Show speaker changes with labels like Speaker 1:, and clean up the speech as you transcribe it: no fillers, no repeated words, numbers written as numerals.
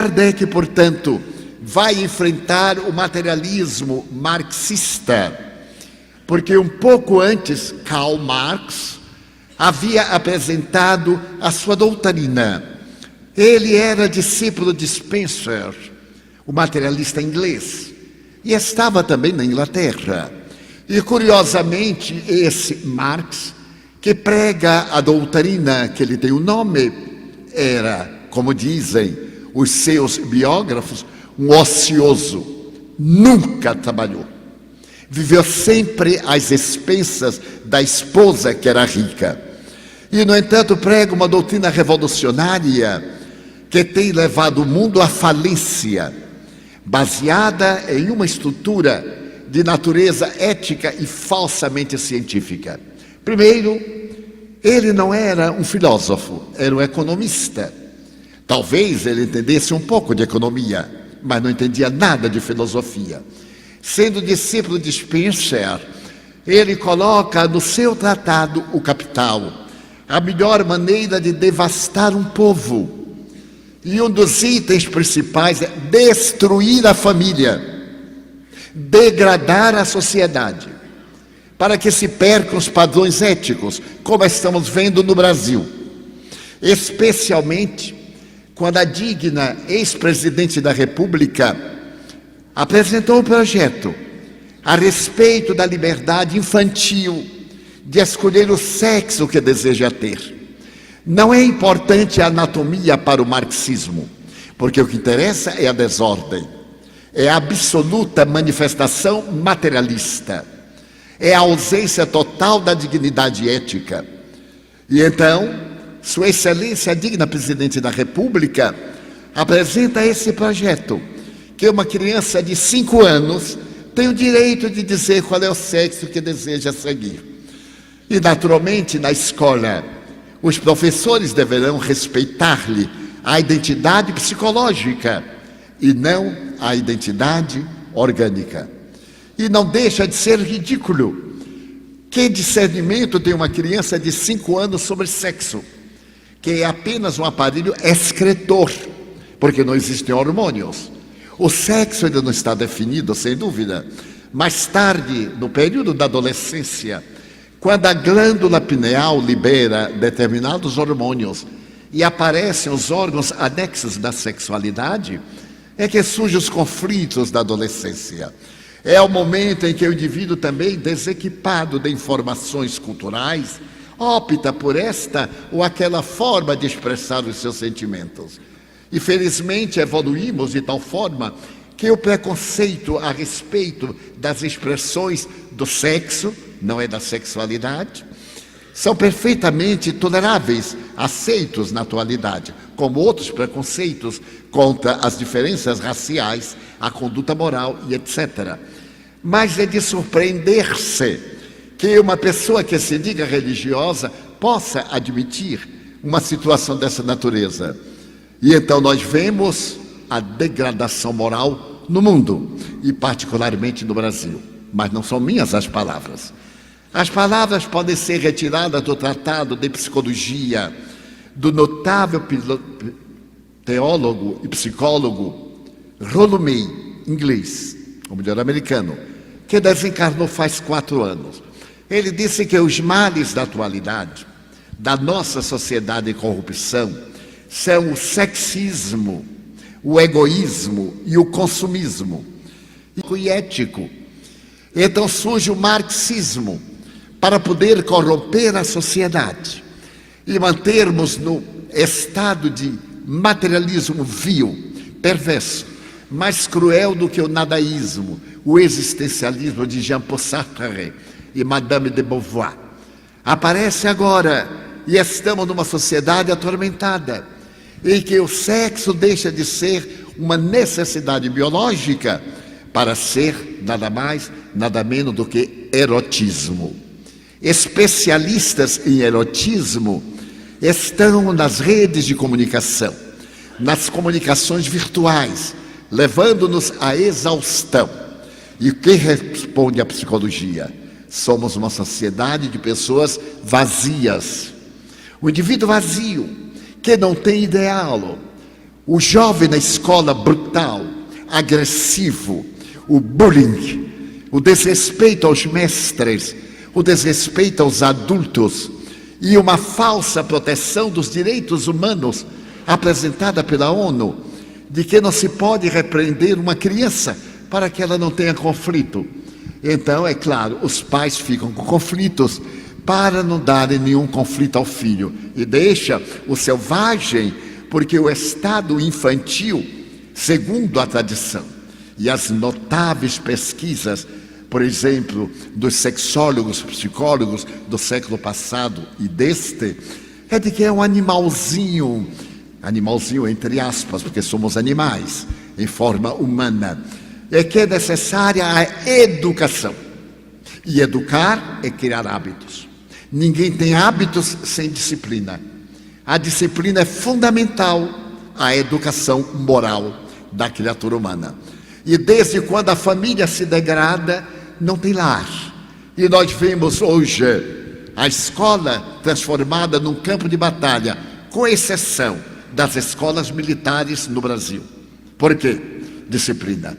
Speaker 1: Kardec, portanto, vai enfrentar o materialismo marxista, porque um pouco antes, Karl Marx havia apresentado a sua doutrina. Ele era discípulo de Spencer, o materialista inglês, e estava também na Inglaterra. E, curiosamente, esse Marx, que prega a doutrina que lhe tem o nome, era, como dizem os seus biógrafos, um ocioso, nunca trabalhou. Viveu sempre às expensas da esposa que era rica. E, no entanto, prega uma doutrina revolucionária que tem levado o mundo à falência, baseada em uma estrutura de natureza ética e falsamente científica. Primeiro, ele não era um filósofo, era um economista. Talvez ele entendesse um pouco de economia, mas não entendia nada de filosofia. Sendo discípulo de Spencer, ele coloca no seu tratado O Capital a melhor maneira de devastar um povo. E um dos itens principais é destruir a família, degradar a sociedade, para que se percam os padrões éticos, como estamos vendo no Brasil. Especialmente quando a digna ex-presidente da República apresentou um projeto a respeito da liberdade infantil de escolher o sexo que deseja ter. Não é importante a anatomia para o marxismo, porque o que interessa é a desordem, é a absoluta manifestação materialista, é a ausência total da dignidade ética. E então, Sua Excelência, a digna Presidente da República, apresenta esse projeto, que uma criança de 5 anos tem o direito de dizer qual é o sexo que deseja seguir. E, naturalmente, na escola, os professores deverão respeitar-lhe a identidade psicológica e não a identidade orgânica. E não deixa de ser ridículo. Que discernimento tem uma criança de 5 anos sobre sexo? Que é apenas um aparelho excretor, porque não existem hormônios. O sexo ainda não está definido, sem dúvida. Mais tarde, no período da adolescência, quando a glândula pineal libera determinados hormônios e aparecem os órgãos anexos da sexualidade, é que surgem os conflitos da adolescência. É o momento em que o indivíduo, também desequipado de informações culturais, opta por esta ou aquela forma de expressar os seus sentimentos. E felizmente evoluímos de tal forma que o preconceito a respeito das expressões do sexo, não é da sexualidade, são perfeitamente toleráveis, aceitos na atualidade, como outros preconceitos contra as diferenças raciais, a conduta moral e etc. Mas é de surpreender-se que uma pessoa que se diga religiosa possa admitir uma situação dessa natureza. E então nós vemos a degradação moral no mundo, e particularmente no Brasil. Mas não são minhas as palavras. As palavras podem ser retiradas do Tratado de Psicologia do notável teólogo e psicólogo Rollo May, inglês, ou melhor, americano, que desencarnou faz 4 anos. Ele disse que os males da atualidade, da nossa sociedade em corrupção, são o sexismo, o egoísmo e o consumismo. E ético. Então surge o marxismo para poder corromper a sociedade e mantermos no estado de materialismo vil, perverso, mais cruel do que o nadaísmo, o existencialismo de Jean-Paul Sartre e Madame de Beauvoir. Aparece agora, e estamos numa sociedade atormentada, em que o sexo deixa de ser uma necessidade biológica para ser nada mais, nada menos do que erotismo. Especialistas em erotismo estão nas redes de comunicação, nas comunicações virtuais, levando-nos à exaustão. E o que responde a psicologia? Somos uma sociedade de pessoas vazias. O indivíduo vazio, que não tem ideal, O jovem na escola brutal, agressivo, o bullying, o desrespeito aos mestres, o desrespeito aos adultos e uma falsa proteção dos direitos humanos apresentada pela ONU, de que não se pode repreender uma criança para que ela não tenha conflito. Então, é claro, os pais ficam com conflitos para não darem nenhum conflito ao filho e deixa o selvagem, porque o estado infantil, segundo a tradição e as notáveis pesquisas, por exemplo, dos sexólogos, psicólogos do século passado e deste, é de que é um animalzinho entre aspas, porque somos animais em forma humana, é que é necessária a educação. E educar é criar hábitos. Ninguém tem hábitos sem disciplina. A disciplina é fundamental à educação moral da criatura humana. E desde quando a família se degrada, não tem lar. E nós vemos hoje a escola transformada num campo de batalha, com exceção das escolas militares no Brasil. Por quê? Disciplina.